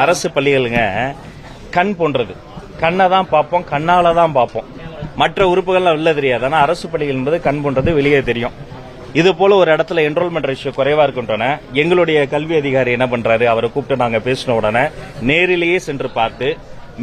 அரசு பள்ளிகளுங்க கண் போன்றது. கண்ணை தான் பார்ப்போம், கண்ணால தான் பார்ப்போம். மற்ற உறுப்புகள்லாம் வெளில தெரியாது. ஆனால் அரசு பள்ளிகள் என்பது கண் போன்றது வெளியே தெரியும். இது போல ஒரு இடத்துல என்ரோல்மெண்ட் ரேஷியோ குறைவா இருக்கின்றன. எங்களுடைய கல்வி அதிகாரி என்ன பண்றாரு, அவரை கூப்பிட்டு நாங்க பேசின உடனே நேரிலேயே சென்று பார்த்து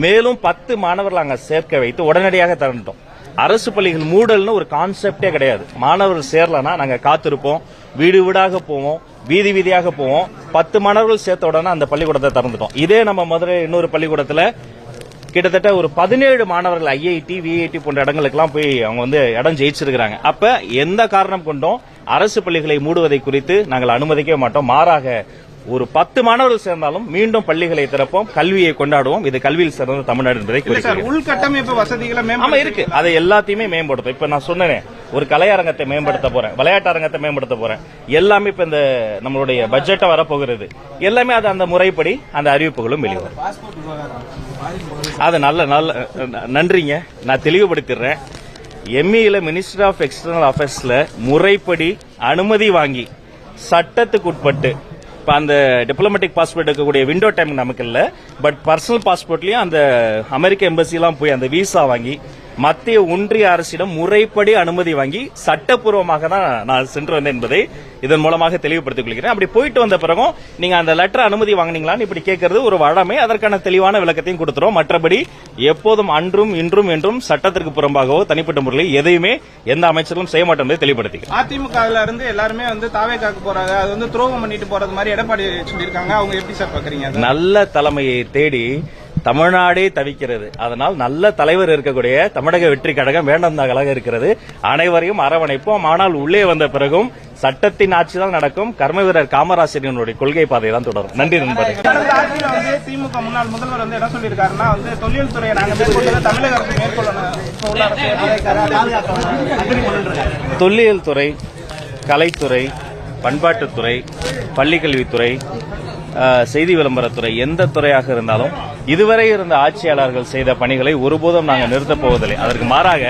மேலும் 10 மாணவர்கள் அங்க சேர்க்க வைத்து உடனடியாக திறந்துட்டோம். அரசு பள்ளிகள் மூடல்னு ஒரு கான்செப்டே கிடையாது. மாணவர்கள் சேரலன்னா நாங்க காத்திருப்போம், வீடு வீடாக போவோம், வீதி வீதியாக போவோம். 10 மாணவர்கள் சேர்த்த உடனே அந்த பள்ளிக்கூடத்தை திறந்துட்டோம். இதே நம்ம மதுரை இன்னொரு பள்ளிக்கூடத்துல கிட்டத்தட்ட ஒரு 17 மாணவர்கள் ஐஐடி விஐடி போன்ற இடங்களுக்கெல்லாம் போய் அவங்க இடம் ஜெயிச்சிருக்கிறாங்க. அப்ப எந்த காரணம் கொண்டும் அரசு பள்ளிகளை மூடுவதை குறித்து நாங்கள் அனுமதிக்க மாட்டோம். மாறாக ஒரு 10 மாணவர்கள் சேர்ந்தாலும் மீண்டும் பள்ளிகளை திறப்போம், கல்வியை கொண்டாடுவோம். இது கல்வியில் சிறந்த தமிழ்நாடு என்பதை குறிக்கிறது. உள்கட்டமைப்பு வசதிகளை இருக்கு, அதை எல்லாத்தையுமே மேம்படுத்தும். இப்ப நான் சொன்னேன், ஒரு கலையரங்கத்தை மேம்படுத்த போறேன், விளையாட்டு அரங்கத்தை மேம்படுத்த போறேன். எல்லாமே இப்ப இந்த நம்மளுடைய பட்ஜெட்டை வரப்போகிறது. எல்லாமே அது அந்த முறைப்படி அந்த அறிவிப்புகளும் வெளிவரும். அது நல்ல நன்றிங்க, நான் தெளிவுபடுத்திடுறேன். எம்இல மினிஸ்டர் ஆஃப் எக்ஸ்டர்னல் அஃபேர்ஸ்ல முறைப்படி அனுமதி வாங்கி சட்டத்துக்கு உட்பட்டு இப்ப அந்த டிப்ளமேட்டிக் பாஸ்போர்ட் இருக்கக்கூடிய விண்டோ டைம் நமக்கு இல்ல, பட் பர்சனல் பாஸ்போர்ட்லயும் அந்த அமெரிக்க எம்பசி எல்லாம் போய் அந்த விசா வாங்கி மத்திய ஒன்றிய அரசிடம் முறைப்படி அனுமதி வாங்கி சட்டப்பூர்வமாக தான் நான் சென்று வந்தேன் என்பதை இதன் மூலமாக தெளிவுபடுத்திக் கொள்கிறேன். அப்படி போயிட்டு வந்த பிறகும் நீங்க அந்த லெட்டர் அனுமதி வாங்கினீங்களான்னு இப்படி கேட்கறது ஒரு வழமை. அதற்கான தெளிவான விளக்கத்தையும் கொடுத்துறோம். மற்றபடி எப்போதும் அன்றும் இன்றும் என்றும் சட்டத்திற்கு புறம்பாகவோ தனிப்பட்ட முறையில் எதையுமே எந்த அமைச்சர்களும் செய்ய மாட்டோம் என்பதை தெளிவுபடுத்திக்கிறேன். அதிமுக இருந்து எல்லாருமே தாவே காக்க போறாங்க, அது துரோகம் பண்ணிட்டு போறது மாதிரி எடப்பாடி சொல்லியிருக்காங்க. அவங்க எப்படி சார் பாக்குறீங்க? நல்ல தலைமையை தேடி தமிழ்நாடே தவிக்கிறது. அதனால் நல்ல தலைவர் இருக்கக்கூடிய தமிழக வெற்றி கழகம் வேண்டந்தாகலாக இருக்கிறது. அனைவரையும் அரவணைப்போம். ஆனால் உள்ளே வந்த பிறகும் சட்டத்தின் ஆட்சி தான் நடக்கும். கர்ம வீரர் காமராஜரினுடைய கொள்கை பாதை தான் தொடரும். நன்றி நண்பர்களே. திமுக முன்னாள் முதல்வர் என்ன சொல்லியிருக்காருன்னா தொழில் துறையை நாங்கள் மேற்கொள்ள தமிழக அரசு மேற்கொள்ளணும். தொல்லியல் துறை, கலைத்துறை, பண்பாட்டுத்துறை, பள்ளிக்கல்வித்துறை, செய்தி விளம்பரத்துறை, எந்த துறையாக இருந்தாலும் இதுவரை இருந்த ஆட்சியாளர்கள் செய்த பணிகளை ஒருபோதும் நாங்கள் நிறுத்தப் போவதில்லை. அதற்கு மாறாக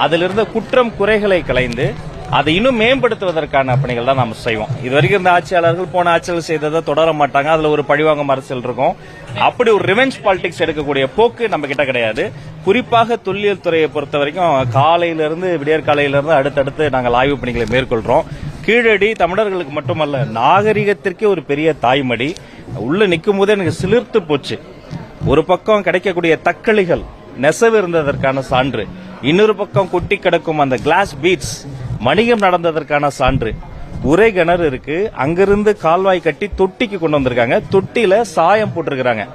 அதிலிருந்த குற்றம் குறைகளை களைந்து அதை இன்னும் மேம்படுத்துவதற்கான பணிகள் தான் நாம் செய்வோம். இதுவரைக்கும் இருந்த ஆட்சியாளர்கள் போன ஆட்சியாளர்கள் செய்ததை தொடர மாட்டாங்க. அதுல ஒரு பழிவாங்கும் அரசியல் இருக்கும். அப்படி ஒரு ரிவெஞ்ச் பாலிடிக்ஸ் எடுக்கக்கூடிய போக்கு நம்ம கிட்ட கிடையாது. குறிப்பாக தொல்லியல் துறையை பொறுத்த வரைக்கும் காலையிலிருந்து விடியற் காலையிலிருந்து அடுத்தடுத்து நாங்கள் ஆய்வு பணிகளை மேற்கொள்றோம். கீழடி தமிழர்களுக்கு மட்டுமல்ல, நாகரிகத்திற்கே ஒரு பெரிய தாய்மடி. உள்ள நிற்கும் போதே எனக்கு சிலிர்த்து போச்சு. ஒரு பக்கம் கிடைக்கக்கூடிய தக்களிகள் நெசவு இருந்ததற்கான சான்று, இன்னொரு பக்கம் கொட்டி கிடக்கும் அந்த கிளாஸ் பீட்ஸ் வணிகம் நடந்ததற்கான சான்று. உரை கிணறு இருக்கு, அங்கிருந்து கால்வாய் கட்டி தொட்டிக்கு கொண்டு வந்திருக்காங்க. தொட்டில சாயம் போட்டிருக்காங்க.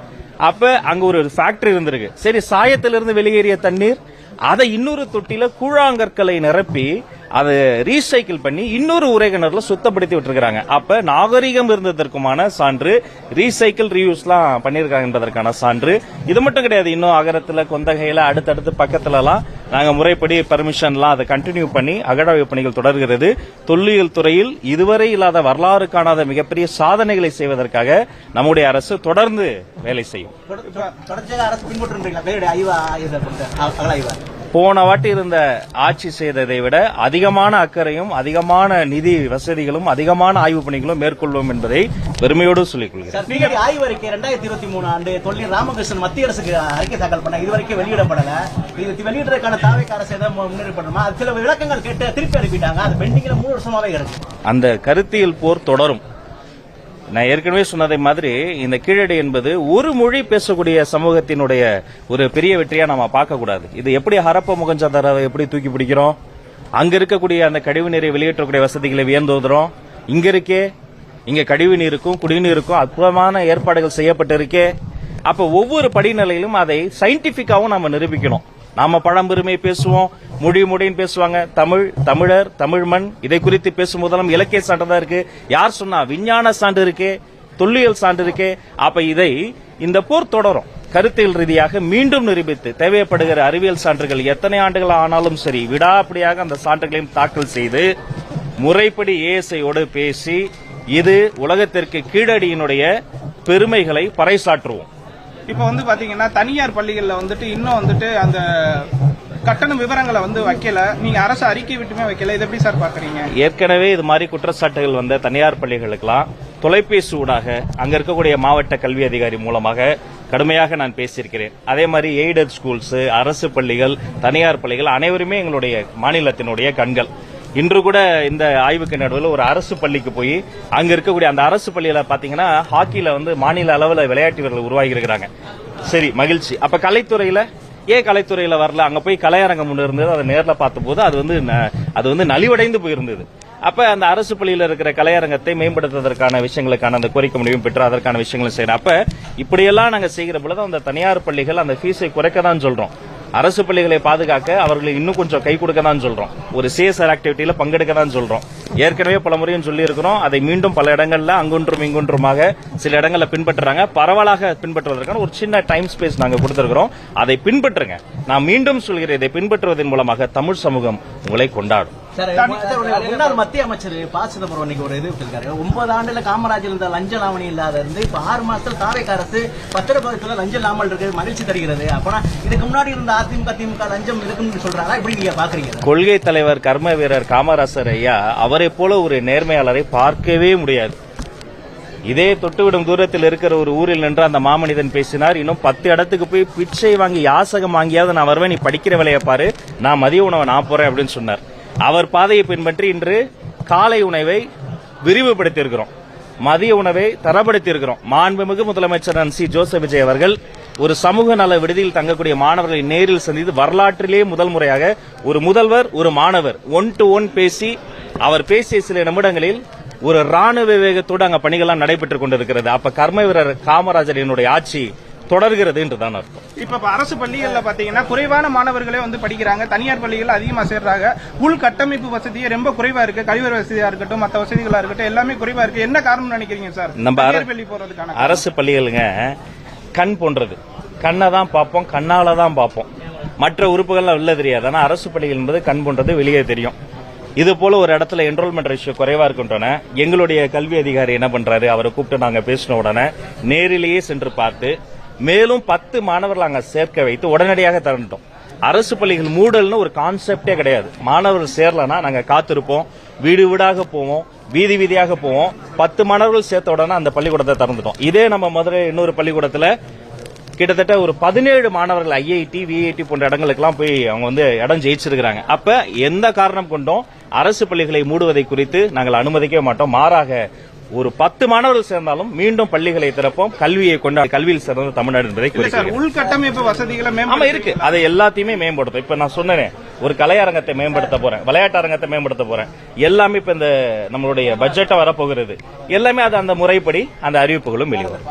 அப்ப அங்க ஒரு ஃபேக்டரி இருந்திருக்கு. சரி, சாயத்திலிருந்து வெளியேறிய தண்ணீர் அதை இன்னொரு தொட்டில கூழாங்கற்களை நிரப்பி அதை ரீசைக்கிள் பண்ணி இன்னொரு உரை கிணறுல சுத்தப்படுத்தி விட்டுருக்காங்க. அப்ப நாகரிகம் இருந்ததற்குமான சான்று, ரீசைக்கிள் ரீயூஸ்லாம் பண்ணிருக்காங்க என்பதற்கான சான்று. இது மட்டும் கிடையாது, இன்னும் அகரத்துல கொந்தகையில அடுத்தடுத்து பக்கத்துல எல்லாம் நாங்க முறைப்படி பர்மிஷன்லாம் அதை கண்டினியூ பண்ணி அகழாய்வு பணிகள் தொடர்கிறது. தொல்லியல் துறையில் இதுவரை இல்லாத வரலாறு காணாத மிகப்பெரிய சாதனைகளை செய்வதற்காக நம்முடைய அரசு தொடர்ந்து வேலை செய்யும். போன வாட்டி இருந்த ஆட்சி செய்ததை விட அதிகமான அக்கறையும் அதிகமான நிதி வசதிகளும் அதிகமான ஆய்வு பணிகளும் மேற்கொள்வோம் என்பதை பெருமையோடு சொல்லிக் கொள்கிறேன். ஆய்வறிக்கை 2023 ஆண்டு தொழில் ராமகிருஷ்ணன் மத்திய அரசுக்கு அறிக்கை தாக்கல் பண்ண இதுவரைக்கும் வெளியிடப்படல. இது வெளியிடுறதுக்கான தாவேக அரசு முன்னேறப்படணுமா? சில விளக்கங்கள் கேட்டு திருப்பி அனுப்பிட்டாங்க. அது பெண்டிங்ல 3 வருஷமாவே இருக்கு. அந்த கருத்தியல் போர் தொடரும். நான் ஏற்கனவே சொன்னதை மாதிரி இந்த கீழடி என்பது ஒரு மொழி பேசக்கூடிய சமூகத்தினுடைய ஒரு பெரிய வெற்றியா நாம பார்க்க கூடாது. இது எப்படி ஹரப்ப முகஞ்சதாராவை எப்படி தூக்கி பிடிக்கிறோம், அங்க இருக்கக்கூடிய அந்த கழிவு நீரை வெளியேற்றக்கூடிய வசதிகளை வியந்தோதுறோம். இங்க கழிவு நீருக்கும் குடிநீருக்கும் அற்புதமான ஏற்பாடுகள் செய்யப்பட்டிருக்கே. அப்ப ஒவ்வொரு படிநிலையிலும் அதை சயின்டிபிக்காவும் நாம நிரூபிக்கணும். நாம பழம்பெருமை பேசுவோம், மொழின்னு பேசுவாங்க. தமிழர், தமிழ் மண், இதை குறித்து பேசும்போதெல்லாம் இலக்கிய சான்று தான் இருக்கு. யார் சொன்னா? விஞ்ஞான சான்று இருக்கே, தொல்லியல் சான்று இருக்கே. அப்ப இதை இந்த போர் தொடரும். கருத்தியல் ரீதியாக மீண்டும் நிரூபித்து தேவைப்படுகிற அறிவியல் சான்றுகள் எத்தனை ஆண்டுகள் ஆனாலும் சரி விடாப்படியாக அந்த சான்றுகளையும் தாக்கல் செய்து முறைப்படி ஏஎஸ்ஐயோடு பேசி இது உலகத்திற்கு கீழடியினுடைய பெருமைகளை பறைசாற்றுவோம். இப்ப பாத்தீங்கன்னா தனியார் பள்ளிகள்ல இன்னும் அந்த கட்டண விவரங்களை வந்து வைக்கல, நீங்க அரசு அறிக்கை விட்டுமே வைக்கல, இது எப்படி சார் பாக்குறீங்க? ஏற்கனவே இது மாதிரி குற்றச்சாட்டுகள் வந்த தனியார் பள்ளிகளுக்கெல்லாம் தொலைபேசி ஊடாக அங்க இருக்கக்கூடிய மாவட்ட கல்வி அதிகாரி மூலமாக கடுமையாக நான் பேசியிருக்கிறேன். அதே மாதிரி எய்டட் ஸ்கூல்ஸ், அரசு பள்ளிகள், தனியார் பள்ளிகள் அனைவருமே எங்களுடைய மாநிலத்தினுடைய கண்கள். இன்று கூட இந்த ஆய்வுக்கு நடுவில் ஒரு அரசு பள்ளிக்கு போய் அங்க இருக்கக்கூடிய அந்த அரசு பள்ளியில பாத்தீங்கன்னா ஹாக்கில வந்து மாநில அளவில் விளையாட்டு வீரர்கள் உருவாகி இருக்கிறாங்க. சரி, மகிழ்ச்சி. அப்ப கலைத்துறையில ஏன் கலைத்துறையில வரல? அங்க போய் கலையரங்கம் ஒன்று இருந்தது, அதை நேர்ல பார்த்தபோது அது வந்து நலிவடைந்து போயிருந்தது. அப்ப அந்த அரசு பள்ளியில் இருக்கிற கலையரங்கத்தை மேம்படுத்துவதற்கான விஷயங்களுக்கான அந்த கோரிக்கை முடிவும் பெற்று அதற்கான விஷயங்களும் செய்யறோம். அப்ப இப்படியெல்லாம் நாங்க செய்கிற பொழுது அந்த தனியார் பள்ளிகள் அந்த ஃபீஸை குறைக்க தான் சொல்றோம். அரசு பள்ளிகளை பாதுகாக்க அவர்களுக்கு இன்னும் கொஞ்சம் கை கொடுக்க தான் சொல்றோம். ஒரு சிஎஸ்ஆர் ஆக்டிவிட்டியில பங்கெடுக்க தான் சொல்றோம். ஏற்கனவே பல முறையும் சொல்லி இருக்கிறோம். அதை மீண்டும் பல இடங்கள்ல அங்கொன்றும் இங்கொன்றுமாக சில இடங்கள்ல பின்பற்றுறாங்க. பரவலாக பின்பற்றுவதற்கான ஒரு சின்ன டைம் ஸ்பேஸ் நாங்க கொடுத்திருக்கிறோம். அதை பின்பற்றுங்க. நான் மீண்டும் சொல்கிறேன், இதை பின்பற்றுவதன் மூலமாக தமிழ் சமூகம் உங்களை கொண்டாடும். முன்னாள் மத்திய அமைச்சர் ப. சிதம்பரம் இன்னைக்கு ஒரு இது இருக்காரு. 9 ஆண்டுல காமராஜர் இருந்த லஞ்ச லாவணி இல்லாத இருந்து இப்ப 6 மாசத்துல தாவேக்கா அரசு பத்திரப்பதிவுல லஞ்ச இல்லாமல் இருக்கு, மகிழ்ச்சி தருகிறது. அப்பனா இதுக்கு முன்னாடி இருந்த அதிமுக திமுக லஞ்சம் இருக்குன்னு சொல்றாங்க. இப்படி நீங்க பாக்குறீங்க? கொள்கை தலைவர் கர்ம வீரர் காமராசர் ஐயா அவரை போல ஒரு நேர்மையாளரை பார்க்கவே முடியாது. இதே தொட்டுவிடும் தூரத்தில் இருக்கிற ஒரு ஊரில் நின்று அந்த மாமனிதன் பேசினார். இன்னும் 10 இடத்துக்கு போய் பிச்சை வாங்கி யாசகம் வாங்கியாவது நான் வருவேன், நீ படிக்கிற வேலையை பாரு, நான் மதிய உணவை நான் போறேன் அப்படின்னு சொன்னார். அவர் பாதையை பின்பற்றி இன்று காலை உணவை விரிவுபடுத்தியிருக்கிறோம், மதிய உணவை தரப்படுத்தியிருக்கிறோம். மாண்புமிகு முதலமைச்சர் சி ஜோசப் விஜய் அவர்கள் ஒரு சமூக நல விடுதியில் தங்கக்கூடிய மாணவர்களை நேரில் சந்தித்து வரலாற்றிலே முதல் முறையாக ஒரு முதல்வர் ஒரு மாணவர் 1-to-1 பேசி, அவர் பேசிய சில நிமிடங்களில் ஒரு ராணுவ வேகத்தோடு அங்க பணிகள்லாம் நடைபெற்றுக் கொண்டிருக்கிறது. அப்ப கர்ம வீரர் காமராஜரினுடைய ஆட்சி தொடர்கிறது என்றுதான் அர்த்தம். இப்ப அரசு பள்ளிகள்ல பாத்தீங்கன்னா குறைவான மாணவர்களே வந்து படிக்கிறாங்க, தனியார் பள்ளிகள் அதிகமா சேர்றாங்க. உள்கட்டமைப்பு வசதியே ரொம்ப குறைவா இருக்கு. கழிவறை வசதியா இருக்கட்டும், மற்ற வசதிகளா இருக்கட்டும், எல்லாமே குறைவா இருக்கு. என்ன காரணம் நினைக்கிறீங்க சார்? நம்ம பள்ளி போறதுக்கான அரசு பள்ளிகளுங்க கண் போன்றது. கண்ணை தான் பார்ப்போம், கண்ணால தான் பார்ப்போம், மற்ற உறுப்புகள்லாம் உள்ள தெரியாது. ஆனா அரசு பள்ளிகள் என்பது கண் போன்றது, வெளியே தெரியும். இது போல ஒரு இடத்துல என்ரோல்மெண்ட் ரேஷியோ குறைவா இருக்கின்றன. எங்களுடைய கல்வி அதிகாரி என்ன பண்றாரு, அவரை கூப்பிட்டு நாங்க பேசின உடனே நேரிலேயே சென்று பார்த்து மேலும் 10 மாணவர்கள் அங்க சேர்க்க வைத்து உடனடியாக திறந்துட்டோம். அரசு பள்ளிகள் மூடல்னு ஒரு கான்செப்டே கிடையாது. மாணவர்கள் சேரலனா நாங்க காத்திருப்போம், வீடு வீடாக போவோம், வீதி வீதியாக போவோம். 10 மாணவர்கள் சேர்த்த உடனே அந்த பள்ளிக்கூடத்தை திறந்துட்டோம். இதே நம்ம மதுரை இன்னொரு பள்ளிக்கூடத்துல கிட்டத்தட்ட ஒரு 17 மாணவர்கள் ஐஐடி விஐடி போன்ற இடங்களுக்கெல்லாம் போய் அவங்க வந்து இடம் ஜெயிச்சிருக்கிறாங்க. அப்ப எந்த காரணம் கொண்டும் அரசு பள்ளிகளை மூடுவதை குறித்து நாங்கள் அனுமதிக்க மாட்டோம். மாறாக ஒரு 10 மாணவர்கள் சேர்ந்தாலும் மீண்டும் பள்ளிகளை திறப்போம். கல்வியை கொண்டு கல்வியில் சிறந்த தமிழ்நாடு என்பதை குறிக்கிறது. உள்கட்டமைப்பு வசதிகளை இருக்கு, அதை எல்லாத்தையுமே மேம்படுத்தும். இப்ப நான் சொன்னேன், ஒரு கலையரங்கத்தை மேம்படுத்த போறேன், விளையாட்டு அரங்கத்தை மேம்படுத்த போறேன். எல்லாமே இப்ப இந்த நம்மளுடைய பட்ஜெட்டை வரப்போகிறது. எல்லாமே அது அந்த முறைப்படி அந்த அறிவிப்புகளும் வெளிவரும்.